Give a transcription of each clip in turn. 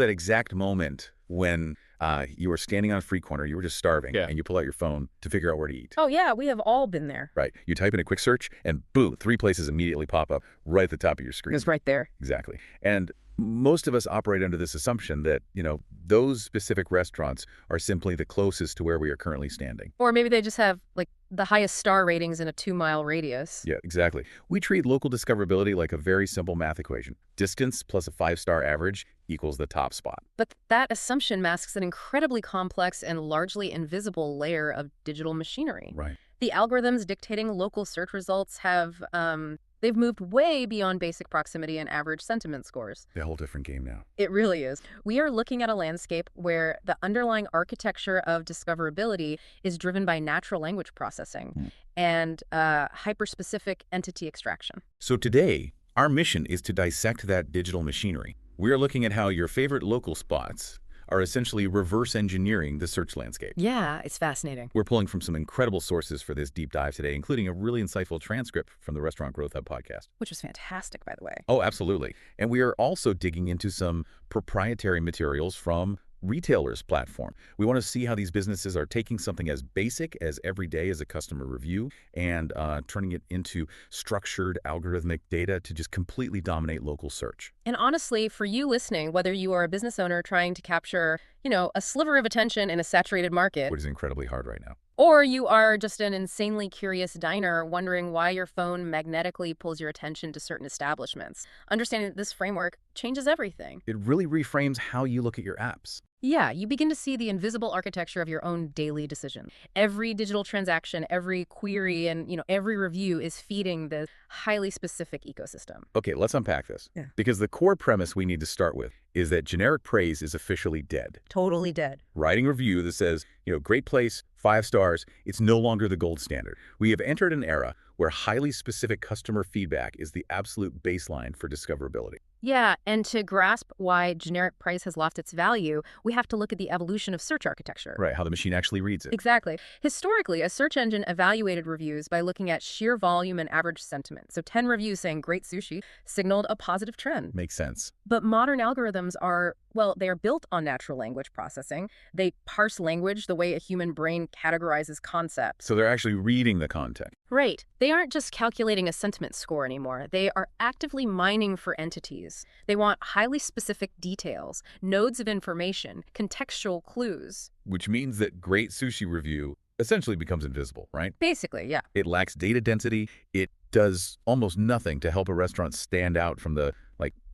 That exact moment when you were standing on a free corner, you were just starving, Yeah. and you pull out your phone to figure out where to eat. Oh, yeah, we have all been there. Right. You type in a quick search, and boom, 3 places immediately pop up right at the top of your screen. It's right there. Exactly. And most of us operate under this assumption that, those specific restaurants are simply the closest to where we are currently standing. Or maybe they just have, like, the highest star ratings in a 2-mile radius. Yeah, exactly. We treat local discoverability like a very simple math equation. Distance plus a 5-star average equals the top spot. But that assumption masks an incredibly complex and largely invisible layer of digital machinery. Right. The algorithms dictating local search results have, they've moved way beyond basic proximity and average sentiment scores. A whole different game now. It really is. We are looking at a landscape where the underlying architecture of discoverability is driven by natural language processing and hyperspecific entity extraction. So today, our mission is to dissect that digital machinery. We are looking at how your favorite local spots are essentially reverse engineering the search landscape. Yeah, it's fascinating. We're pulling from some incredible sources for this deep dive today, including a really insightful transcript from the Restaurant Growth Hub podcast. Which was fantastic, by the way. Oh, absolutely. And we are also digging into some proprietary materials from retailers' platform. We want to see how these businesses are taking something as basic as every day as a customer review and turning it into structured algorithmic data to just completely dominate local search. And honestly, for you listening, whether you are a business owner trying to capture, a sliver of attention in a saturated market, Which is incredibly hard right now. or you are just an insanely curious diner wondering why your phone magnetically pulls your attention to certain establishments, understanding that this framework changes everything. It really reframes how you look at your apps. Yeah, you begin to see the invisible architecture of your own daily decision. Every digital transaction, every query, and every review is feeding the highly specific ecosystem. Okay, let's unpack this. Yeah. Because the core premise we need to start with is that generic praise is officially dead. Totally dead. Writing a review that says, great place, 5 stars, it's no longer the gold standard. We have entered an era where highly specific customer feedback is the absolute baseline for discoverability. Yeah, and to grasp why generic price has lost its value, we have to look at the evolution of search architecture. Right, how the machine actually reads it. Exactly. Historically, a search engine evaluated reviews by looking at sheer volume and average sentiment. So 10 reviews saying great sushi signaled a positive trend. Makes sense. But modern algorithms are built on natural language processing. They parse language the way a human brain categorizes concepts. So they're actually reading the context. Right. They aren't just calculating a sentiment score anymore. They are actively mining for entities. They want highly specific details, nodes of information, contextual clues. Which means that great sushi review essentially becomes invisible, right? Basically, yeah. It lacks data density. It does almost nothing to help a restaurant stand out from the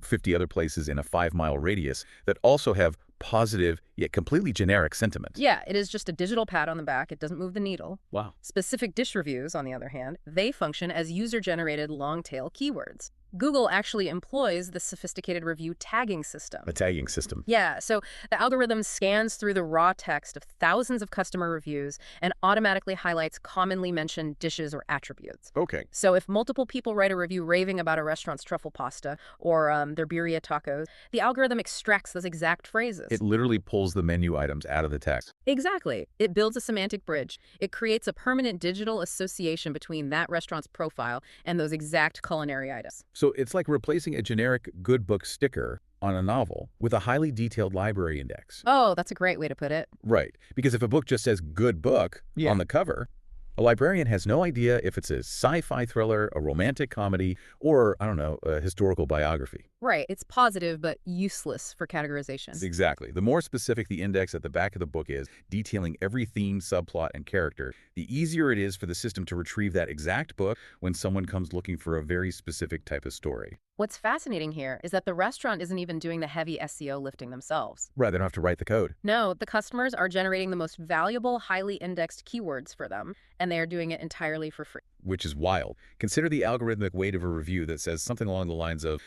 50 other places in a 5-mile radius that also have positive yet completely generic sentiment. Yeah, it is just a digital pat on the back. It doesn't move the needle. Wow. Specific dish reviews, on the other hand, they function as user-generated long-tail keywords. Google actually employs the sophisticated review tagging system. A tagging system. Yeah, so the algorithm scans through the raw text of thousands of customer reviews and automatically highlights commonly mentioned dishes or attributes. Okay. So if multiple people write a review raving about a restaurant's truffle pasta or their birria tacos, the algorithm extracts those exact phrases. It literally pulls the menu items out of the text. Exactly. It builds a semantic bridge. It creates a permanent digital association between that restaurant's profile and those exact culinary items. So it's like replacing a generic good book sticker on a novel with a highly detailed library index. Oh, that's a great way to put it. Right. Because if a book just says good book on the cover, a librarian has no idea if it's a sci-fi thriller, a romantic comedy, or, a historical biography. Right. It's positive, but useless for categorization. Exactly. The more specific the index at the back of the book is, detailing every theme, subplot, and character, the easier it is for the system to retrieve that exact book when someone comes looking for a very specific type of story. What's fascinating here is that the restaurant isn't even doing the heavy SEO lifting themselves. Right, they don't have to write the code. No, the customers are generating the most valuable, highly indexed keywords for them, and they are doing it entirely for free. Which is wild. Consider the algorithmic weight of a review that says something along the lines of,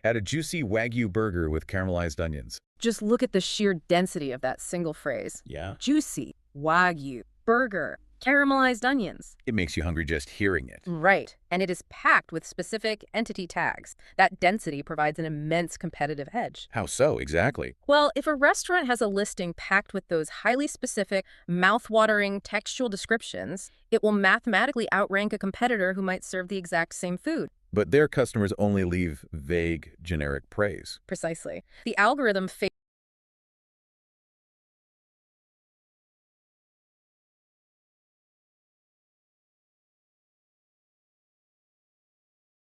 had a juicy Wagyu burger with caramelized onions. Just look at the sheer density of that single phrase. Yeah. Juicy, Wagyu, burger, caramelized onions. It makes you hungry just hearing it. Right. And it is packed with specific entity tags. That density provides an immense competitive edge. How so, exactly? Well, if a restaurant has a listing packed with those highly specific, mouth-watering textual descriptions, it will mathematically outrank a competitor who might serve the exact same food. But their customers only leave vague, generic praise. Precisely. The algorithm